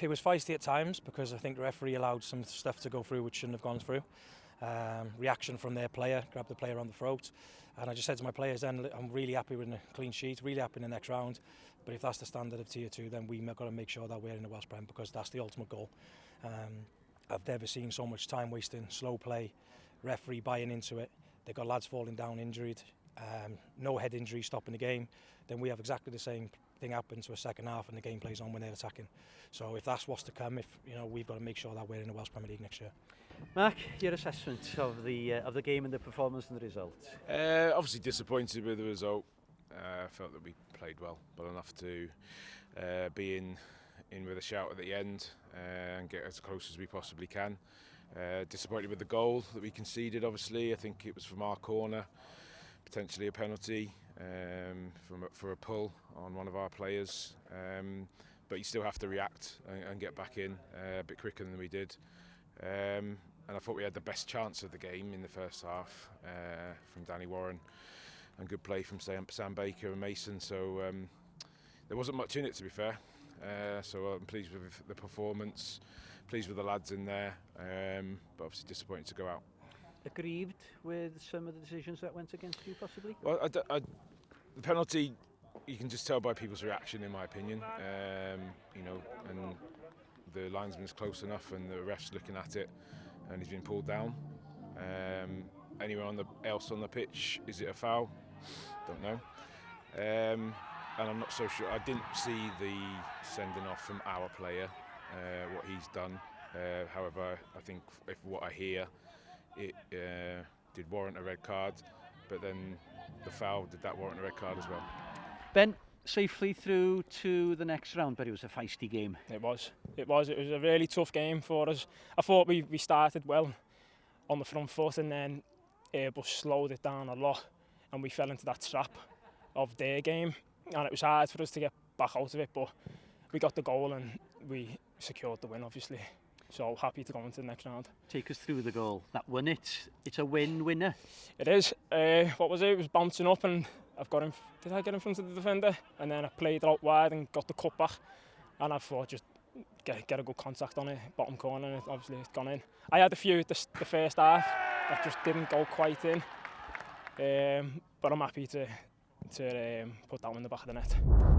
it was feisty at times because I think the referee allowed some stuff to go through which shouldn't have gone through. Reaction from their player, grabbed the player on the throat, and I just said to my players then, I'm really happy with a clean sheet, really happy in the next round, but if that's the standard of Tier 2, then we've got to make sure that we're in the Welsh Prem because that's the ultimate goal. I've never seen so much time wasting, slow play, referee buying into it. They've got lads falling down injured, no head injury stopping the game. Then we have exactly the same thing happen to a second half and the game plays on when they're attacking. So if that's what's to come, we've got to make sure that we're in the Welsh Premier League next year. Mark, your assessment of the game and the performance and the result? Obviously disappointed with the result. Felt that we played well enough to be in with a shout at the end and get as close as we possibly can. Disappointed with the goal that we conceded. Obviously, I think it was from our corner, potentially a penalty for a pull on one of our players. But you still have to react and get back in a bit quicker than we did. And I thought we had the best chance of the game in the first half from Danny Warren, and good play from Sam Baker and Mason. So there wasn't much in it, to be fair. So I'm pleased with the performance, pleased with the lads in there, but obviously disappointed to go out. Aggrieved with some of the decisions that went against you, possibly? Well, the penalty, you can just tell by people's reaction, in my opinion. And the linesman's close enough, and the ref's looking at it, and he's been pulled down. Anywhere else on the pitch, is it a foul? Don't know. And I'm not so sure. I didn't see the sending off from our player, what he's done. However, I think if what I hear, it did warrant a red card, but then the foul, did that warrant a red card as well? Ben, safely through to the next round, but it was a feisty game. It was a really tough game for us. I thought we started well on the front foot, and then Airbus slowed it down a lot, and we fell into that trap of their game, and it was hard for us to get back out of it, but we got the goal and we secured the win, obviously. So happy to go into the next round. Take us through the goal. That won it. It's a winner. It is. What was it? It was bouncing up, and did I get in front of the defender? And then I played it out wide and got the cut back, and I thought just get a good contact on it, bottom corner, and obviously it's gone in. I had a few the first half that just didn't go quite in, but I'm happy to put that one in the back of the net.